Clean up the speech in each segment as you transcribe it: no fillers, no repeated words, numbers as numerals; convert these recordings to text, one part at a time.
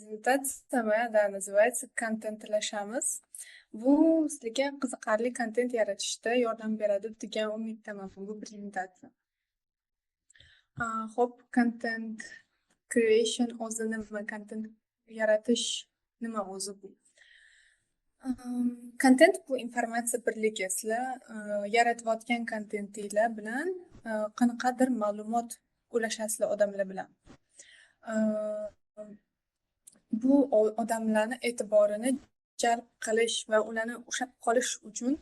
Презентация да, называется "Kontentlashamiz". Bu sizlarga qiziqarli kontent yaratishda yordam beradi degan umiddaman bu prezentatsiya. Xo'p, content creation o'zi nima? Content yaratish nima o'zi bu? Content bu informatsiya birligi. Sizlar yaratayotgan kontentinglar bilan qanaqadir ma'lumot ulashasizlar odamlar bilan. Bu odamlarni e'tiborini jalb qilish va ularni ushlab qolish uchun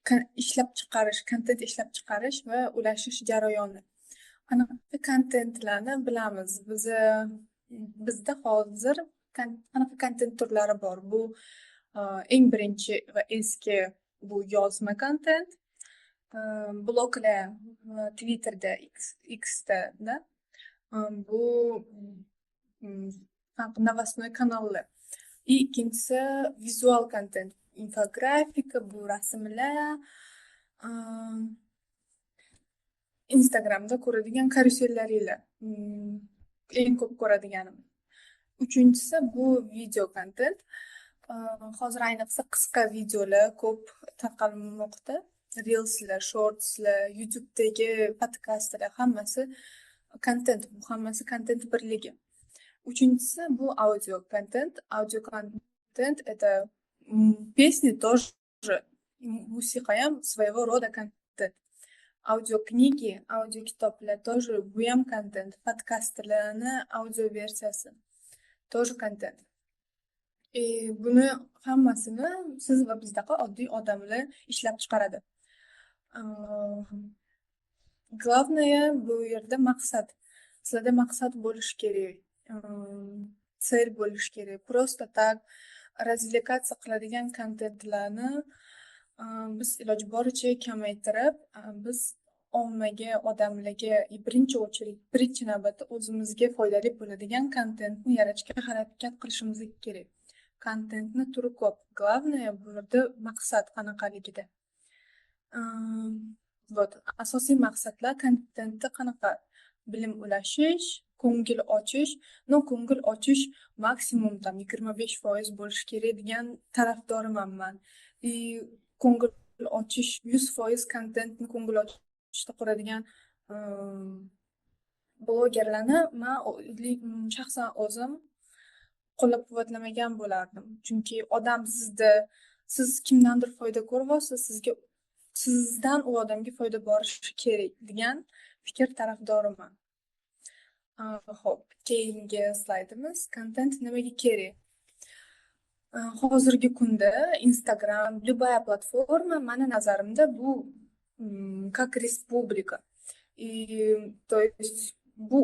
kontent ishlab chiqarish va ulashish jarayoni. Qanaqa kontentlarni bilamiz? Bizda hozir qanaqa kontent turlari bor? Bu eng birinchi va eski bu yozma kontent. Bloglar Twitterda, Xda bu новостной kanallar. Ikkinchisi vizual kontent, infografika, bu rasmlar, Instagramda ko'radigan karusellaringlar, eng ko'p ko'radiganim. Uchinchisi bu video kontent. Hozir ayniqsa qisqa videolar ko'p tarqalmoqda. Reelslar, shortslar, YouTube'dagi podkastlar hammasi kontent, bu hammasi kontent birligi. Uchinchisi bu audio kontent. Audio контент это песни тоже, musiqa ham своего рода контент. Audioknigi, audio kitoblar тоже bu ham kontent. Podkastlarni audio versiyasi тоже kontent. Buni hammasini siz va bizdaqa oddiy odamlar ishlab chiqaradi. Главное bu yerda maqsad. Sizlarda maqsad bo'lishi kerak. Цель bo'lishi kerak. Просто так развлекаться qiladigan kontentlarni biz iloji boricha kamaytirib, biz ommaga, odamlarga birinchi navbatda o'zimizga foydali bo'ladigan kontentni yaratishga harakat qilishimiz kerak. Kontentni turi ko'p. Главное bu yerda maqsad qanaqaligida. Asosiy maqsadlar kontentda qanaqa? Bilim ulashish, ko'ngil ochish. Ko'ngil ochish maksimum 25% bo'lishi kerak degan tarafdoriman men. Ko'ngil ochish 100% kontentni ko'ngil ochishda quradigan blogerlarni men shaxsan o'zim qo'llab-quvvatlamagan bo'lardim. Chunki odam siz kimdandir foyda ko'ryapsiz, sizdan u odamga foyda borishi kerak degan fikr tarafdoriman. Xo'p, keyingi slaydimiz kontent nimaga kerak? Hozirgi kunda Instagram, любая platforma meni nazarimda bu как республика. То есть bu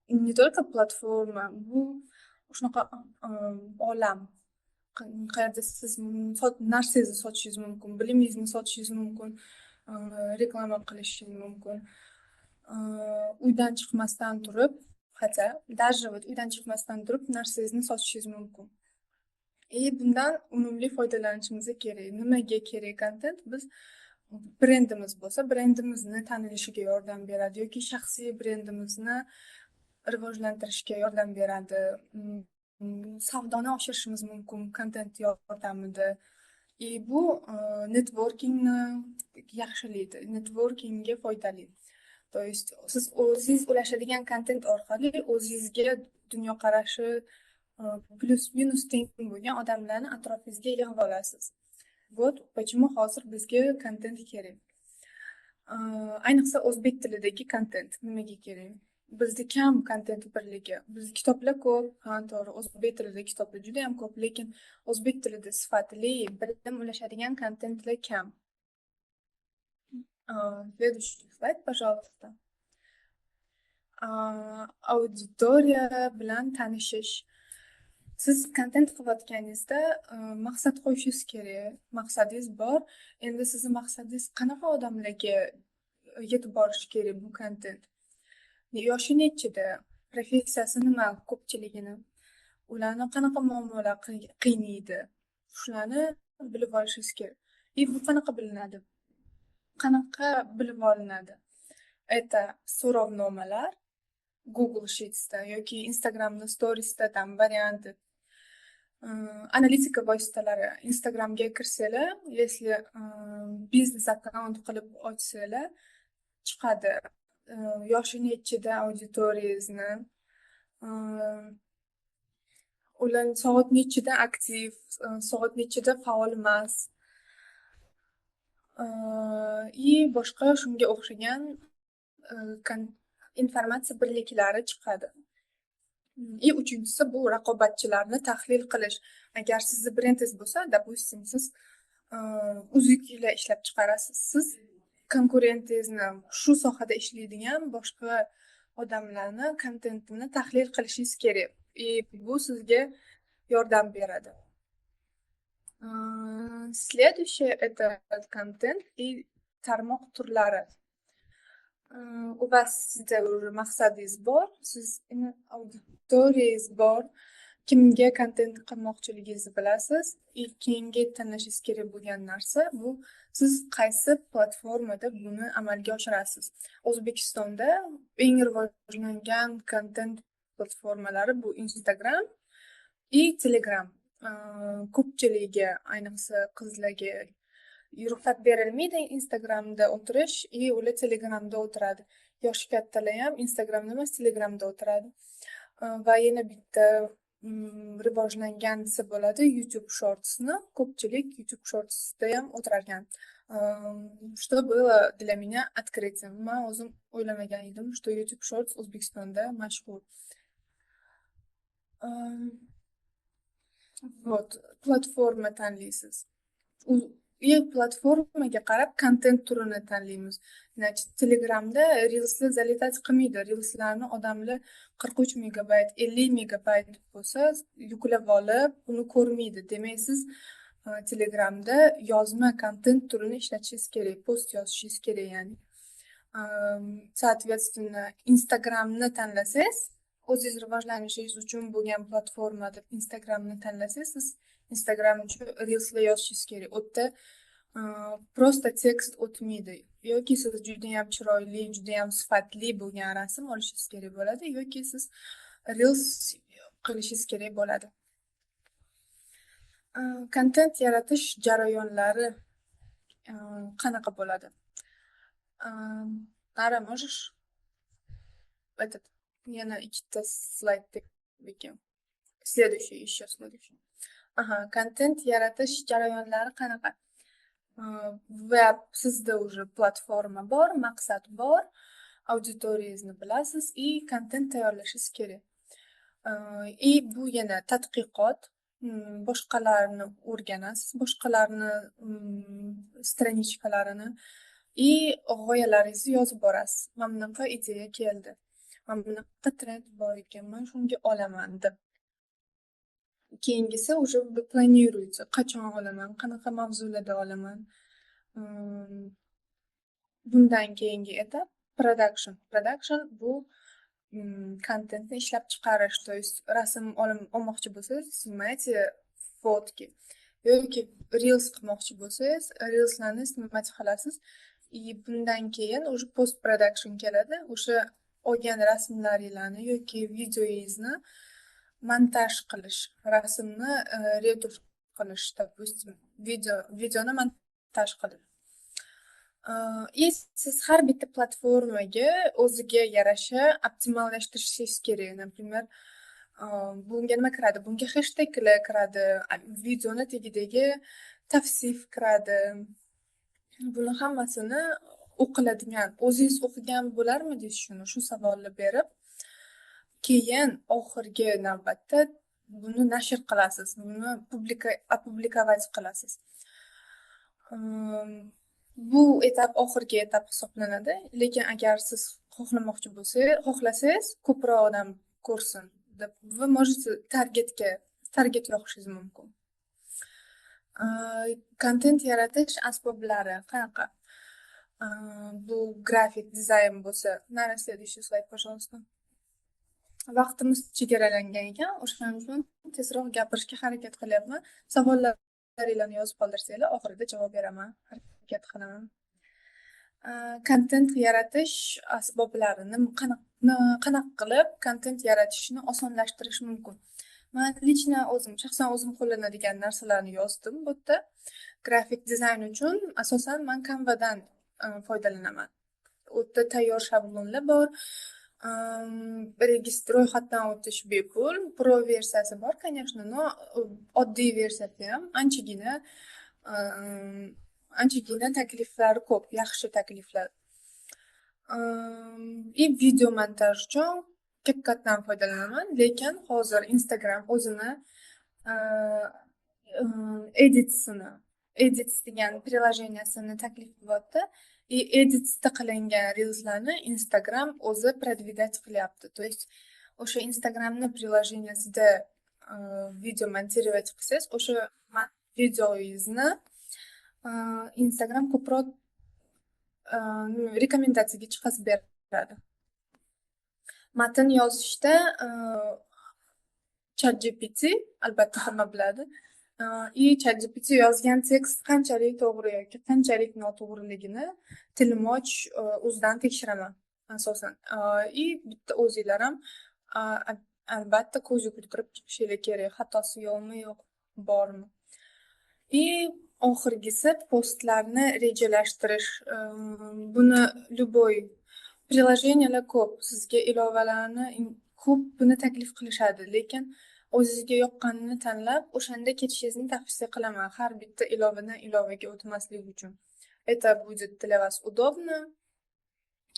не только platforma, bu shunaqa olam. Qayerda siz narsangizni sotishingiz mumkin, bilimingizni sotishingiz mumkin, reklama qilishingiz mumkin. Uydan chiqmasdan turib, даже uydan chiqmasdan turib narsangizni sotishingiz mumkin. Bundan unumli foydalanishimiz kerak. Nimaga kerak kontent? Biz brendimiz bo'lsa, brendimizni tanilishiga yordam beradi yoki shaxsiy brendimizni rivojlantirishga yordam beradi. Savdoni oshirishimiz mumkin kontent yordamida. Bu networkingni yaxshilaydi, networkingga foydali. То есть siz o'zingiz ulashadigan kontent orqali o'zingizga dunyoqarashi plus-minus teng bo'lgan odamlarni atrofingizga yig'ib olasiz. Вот почему hozir bizga kontent kerak. Ayniqsa o'zbek tilidagi kontent nimaga kerak? Bizda kam kontent birligi. Bizda kitoblar ko'p, to'g'ri, o'zbek tilidagi kitoblar juda ham ko'p, lekin o'zbek tilida sifatli bilim ulashadigan kontentlar kam. Следующий слайд, пожалуйста. Auditoriya bilan tanishish. Siz kontent qilayotganingizda maqsad qo'yishingiz kerak. Maqsadingiz bor. Endi sizning maqsadingiz qanaqa odamlarga yetib borishi kerak bu kontent? Yoshi nechida? Professiyasi nima ko'pchiligini? Ularni qanaqa muammolar qiynaydi? Shularni bilib olishingiz kerak. Bu qanaqa bilinadi? Qanaqa bilib olinadi? Это so'rovnomalar, Google Sheets'da yoki Instagram'da Stories'da там varianti. Analitika vositalari. Instagramga kirsanglar, если biznes akkaunt qilib ochsanglar, chiqadi. Yoshi nechida auditoriyangizni, ular soat nechida aktiv, soat nechida faol emas, и boshqa shunga o'xshagan informatsiya birliklari chiqadi. И uchinchisi bu raqobatchilarni tahlil qilish. Agar sizni brendingiz bo'lsa, допустим, siz uzuklar ishlab chiqarasiz, siz konkurentingizni, shu sohada ishlaydigan boshqa odamlarni kontentini tahlil qilishingiz kerak. Bu sizga yordam beradi. Следующее это контент и tarmoq turlari. U вас sizda maqsadingiz bor, siz auditoriyangiz bor, kimga kontent qilmoqchiligingizni bilasiz. Keyingi tanlashingiz kerak bo'lgan narsa bu siz qaysi platformada buni amalga oshirasiz. O'zbekistonda eng rivojlangan kontent platformalari bu Instagram и Telegram. Ko'pchiligiga, ayniqsa qizlarga ruxsat berilmaydi Instagramda o'tirish, ular Telegramda o'tiradi. Yoshi kattalar ham Instagramda emas, Telegramda o'tiradi. Va yana bitta rivojlanganisi bo'ladi YouTube Shorts'ni. Ko'pchilik YouTube Shorts'da ham o'tirarkan. Что было для меня открытием. Men o'zim o'ylamagan edim, что YouTube Shorts O'zbekistonda mashhur. Вот, platforma tanlaysiz. Platformaga qarab kontent turini tanlaymiz. Значит, Telegramda Reels'ni zalitat qilmaydi. Reels'larni odamlar 43 megabayt, 50 megabayt bo'lsa, yuklab olib, uni ko'rmaydi. Demak, siz Telegramda yozma kontent turini ishlatishingiz kerak, post yozishingiz kerak, ya'ni. Соответственно, Instagramni tanlasangiz, o'zingiz rivojlanishingiz uchun bo'lgan platforma deb Instagramni tanlasangiz, siz Instagram uchun Reels'lar yozishingiz kerak. U yerda просто tekst o'tmaydi. Yoki siz juda ham chiroyli, juda ham sifatli bo'lgan rasm olishingiz kerak bo'ladi, yoki siz Reels qilishingiz kerak bo'ladi. Kontent yaratish jarayonlari qanaqa bo'ladi? Nara, можешь этот yana ikkita slayd ekan. Следующий, еще следующий. Kontent yaratish jarayonlari qanaqa? Va sizda уже platforma bor, maqsad bor, auditoriyangizni bilasiz и kontent tayyorlashingiz kerak. Bu yana tadqiqot, boshqalarni o'rganasiz, boshqalarni stranichkalarini и g'oyalaringizni yozib borasiz. Mana bunaqa ideya keldi. Mana bunaqa trend bor ekan, men shunga olaman deb. Keyingisi уже планируется. Qachon olaman, qanaqa mavzularda olaman. Bundan keyingi etap production. Production bu kontentni ishlab chiqarish, то есть rasm olmoqchi bo'lsangiz, sнимайте fotki. Yoki reels qilmoqchi bo'lsangiz, reelslarni sнимать qilasiz. Bundan keyin уже post production keladi. O'sha olgan rasmlaringizni yoki videoingizni montaj qilish, rasmni retush qilish, допустим, videoni montaj qilish. Siz har bitta platformaga o'ziga yarasha optimallashtirish kerak. Например, bunga nima kiradi? Bunga hashtaglar kiradi, videoni tagidagi tavsif kiradi. Buni hammasini o'qiladigan, o'zingiz o'qigan bo'larmidingiz shuni? Shu savolni berib, keyin oxirgi navbatda buni nashr qilasiz, buni publikovать qilasiz. Bu etap oxirgi etap hisoblanadi, lekin agar siz xohlasangiz ko'proq odam ko'rsin deb, вы можете target yoqishingiz mumkin. Kontent yaratish asboblari qanaqa? Bu grafik dizayn bo'lsa, nara следующий slayd, пожалуйста. Vaqtimiz chegaralangan ekan, o'shaning uchun tezroq gapirishga harakat qilyapman. Savollaringizni yozib qoldirsanglar, oxirida javob beraman, harakat qilaman. Kontent yaratish asboblarini qanaqa qilib kontent yaratishni osonlashtirish mumkin. Man лично shaxsan o'zim qo'llanadigan narsalarni yozdim bu yerda. Grafik dizayn uchun asosan man Canvadan foydalanaman. U yerda tayyor shablonlar bor. Ro'yxatdan o'tish bepul. Pro versiyasi bor, конечно, но oddiy versiyasi ham anchagina takliflari ko'p, yaxshi takliflar. И video montaj uchun CapCutdan foydalanaman, lekin hozir Instagram o'zini edits degan приложениесini taklif qilyapti. И editsda qilingan reelslarni Instagram o'zi продвигать qilyapti. То есть o'sha Instagramni приложениесida video montirovat qilsangiz, o'sha videoingizni Instagram ko'proq rekomendatsiyaga chiqazib beradi. Matn yozishda ChatGPT albatta hamma biladi. ChatGPT yozgan tekst qanchalik to'g'ri yoki qanchalik noto'g'riligini Tilmoch o'zidan tekshiraman asosan. Bitta o'zinglar ham albatta ko'z yugurtirib chiqishingiz kerak, xatosi yo'qmi, yo'q bormi. Oxirgisi postlarni rejalashtirish. Buni любой приложениялар ko'p, sizga ilovalarni ko'p buni taklif qilishadi, lekin o'zingizga yoqqanini tanlab, o'shanda ketishingizni tavsiya qilaman, har bitta ilovadan ilovaga o'tmaslik uchun. Это будет для вас удобно.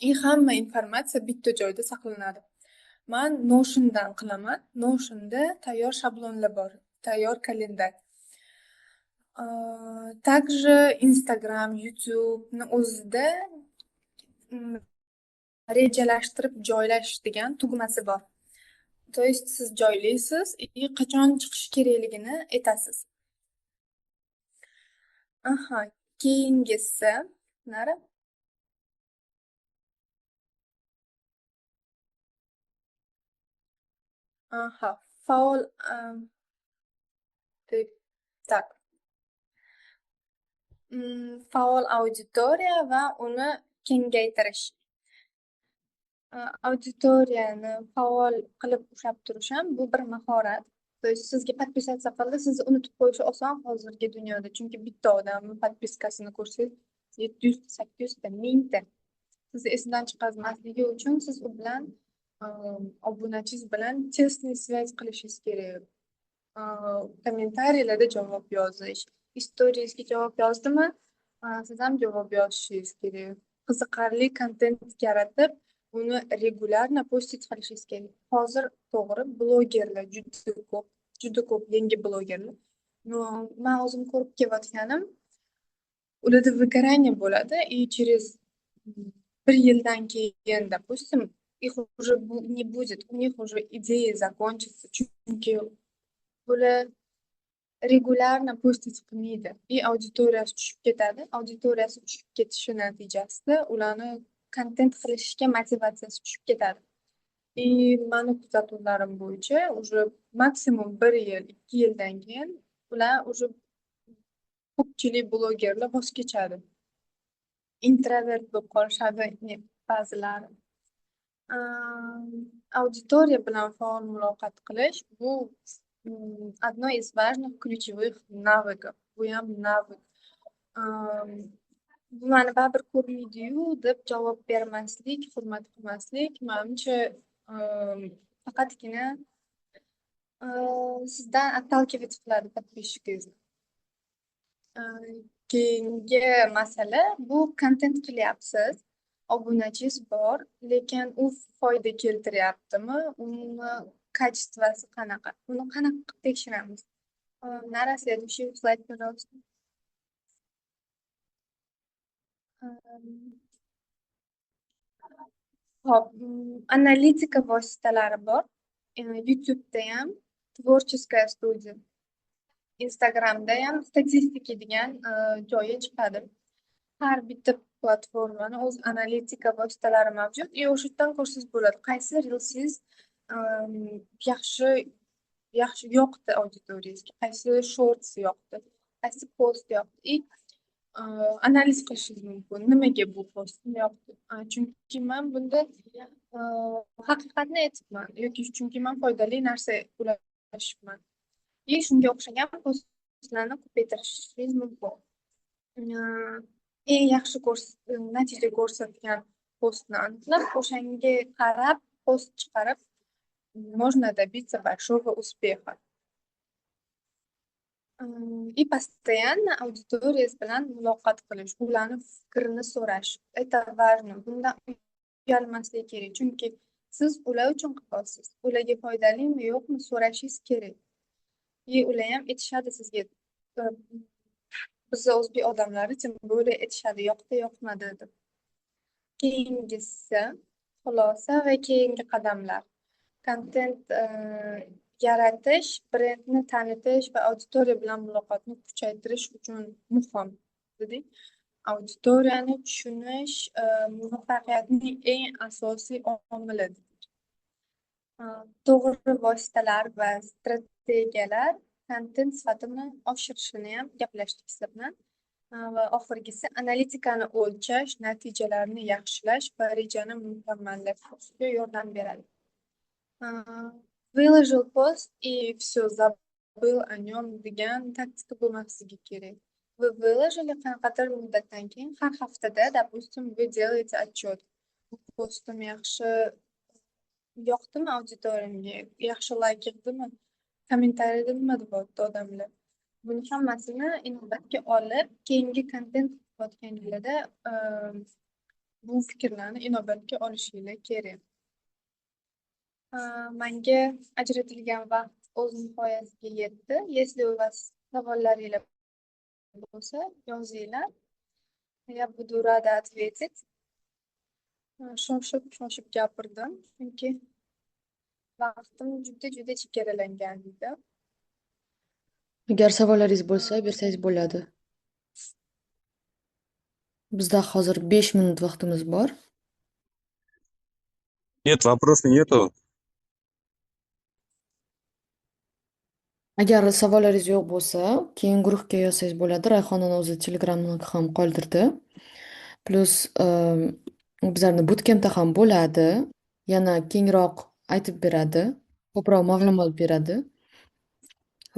И hamma informatsiya bitta joyda saqlanadi. Men Notion'dan qilaman. Notion'da tayyor shablonlar bor, tayyor kalendar. Также Instagram, YouTube'ni o'zida rejalashtirib joylash degan tugmasi bor. То есть siz joylaysiz и qachon chiqish kerakligini aytasiz. Keyingisi nari. Faol tak. Faol auditoriya va uni kengaytirish. Auditoriyani faol qilib ushlab turish ham bu bir mahorat. То есть sizga подписаться qildi, sizni unutib qo'yish oson hozirgi dunyoda, chunki bitta odamning подпискасini ko'rsangiz 700 800 ta 1000 ta. Sizni esdan chiqarmasligi uchun siz u bilan obunachingiz bilan тесный связь qilishingiz kerak. Kommentariylarda javob yozish, storiesga javob yozdimi, siz ham javob yozishingiz kerak. Qiziqarli kontent yaratib, uni regularно postit qilishingiz kerak. Hozir to'g'ri blogerlar juda ko'p yangi blogerlar. Men o'zim ko'rib kelayotganim, ularda выгорание bo'ladi и через 1 yildan keyin, допустим, их уже не будет, у них уже идея закончится, chunki bular regularно postit qilmaydi и auditoriyasi tushib ketadi. Auditoriyasi tushib ketishi natijasida ularni kontent qilishga motivatsiyasi tushib ketadi. Mani kuzatuvlarim bo'yicha уже maksimum 1 yil, 2 yildan keyin ular уже ko'pchilik blogerlar voz kechadi. Introvert bo'lib qolishadi ba'zilari. Auditoriya bilan faol muloqot qilish bu одно из важных ключевых навыков. Bu ham навык. Bu mani baribir ko'rmaydi-yu deb javob bermaslik, hurmat qilmaslik, menimcha faqatgina sizdan отталкивать qiladi подписчиkingizni. Keyingi masala bu kontent qilyapsiz, obunachingiz bor, lekin u foyda keltiryaptimi, uni качествоsi qanaqa? Buni qanaqa qilib tekshiramiz? Nara следующий слайд, пожалуйста. Hop, analitika vositalari bor. YouTube'da ham Творческая студия. Instagramda ham statistika degan joyi chiqadi. Har bitta platformani o'z analitika vositalari mavjud. O'sha yerdan ko'rsangiz bo'ladi, qaysi reelsingiz yaxshi yoqdi auditoriyangizga, qaysi shorts yoqdi, qaysi post yoqdi. analiz qilishingiz mumkin. Nimaga bu postni yoqdi? Chunki man bunda haqiqatni aytibman yoki chunki man foydali narsa ulashibman. Shunga o'xshagan postlarni ko'paytirishingiz mumkin. Э, eng yaxshi natija ko'rsatgan postni aniqlab, o'shanga qarab post chiqarib, можно добиться большого успеха. И постоянно auditoriyangiz bilan muloqot qilish, ularni fikrini so'rash. Это важно. Bundan uyalmaslik kerak. Chunki siz ular uchun qilyapsiz. Ularga foydalimi, yo'qmi so'rashingiz kerak. Ular ham aytishadi sizga. Biz o'zbek odamlari tim böyle aytishadi, yoqdi, yoqmadi deb. Keyingisi xulosa va keyingi qadamlar. Kontent yaratish, brendni tanitish va auditoriya bilan muloqotni kuchaytirish uchun muhim dedik. Auditoriyani tushunish muvaffaqiyatning eng asosiy omili. To'g'ri vositalar va strategiyalar kontent sifatini oshirishini ham gaplashdik sizlar bilan. Va oxirgisi analitikani o'lchash, natijalarni yaxshilash va rejani mukammallashtirishga yordam beradi. Выложил пост и все, забыл о нем degan taktika bo'lmasligi kerak. Вы выложили qanaqadir muddatdan keyin har haftada, допустим, вы делаете отчет. Postim yaxshi yoqdimi auditoriyamga, yaxshi layk yig'dimi, kommentariyada nima deyapti odamlar. Buni hammasini inobatga olib, keyingi kontent qilayotganinglarda bu fikrlarni inobatga olishingiz kerak. Menga ajratilgan vaqt o'z nihoyasiga yetdi. Если у вас savollaringiz bo'lsa, yozinglar. Я буду рада ответить. Shoshib gapirdim, chunki vaqtim juda chegaralangan edi. Agar savollaringiz bo'lsa, bersangiz bo'ladi. Bizda hozir 5 minut vaqtimiz bor. Нет, вопросов нету. Agar savollaringiz yo'q bo'lsa, keyin guruhga yozsangiz bo'ladi. Rayhonani o'zi Telegramni ham qoldirdi. Plus bizlarni bootcampda ham bo'ladi. Yana kengroq aytib beradi, ko'proq ma'lumot beradi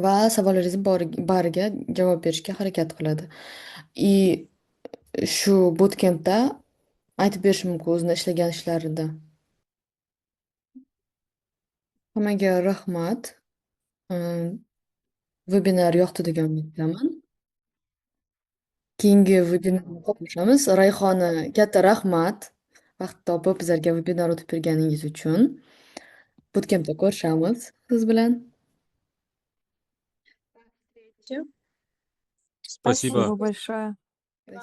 va savollaringiz bariga javob berishga harakat qiladi. И shu bootcampda aytib berishi mumkin o'zini ishlagan ishlarida. Hammaga rahmat. Webinar yoqdi degan umiddaman. Keyingi webinarda qatnashamiz. Rayhona, katta rahmat. Vaqt topib bizlarga webinar o'tib berganingiz uchun. Bootcampda ko'rishamiz siz bilan. Спасибо. большое.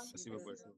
Спасибо большое.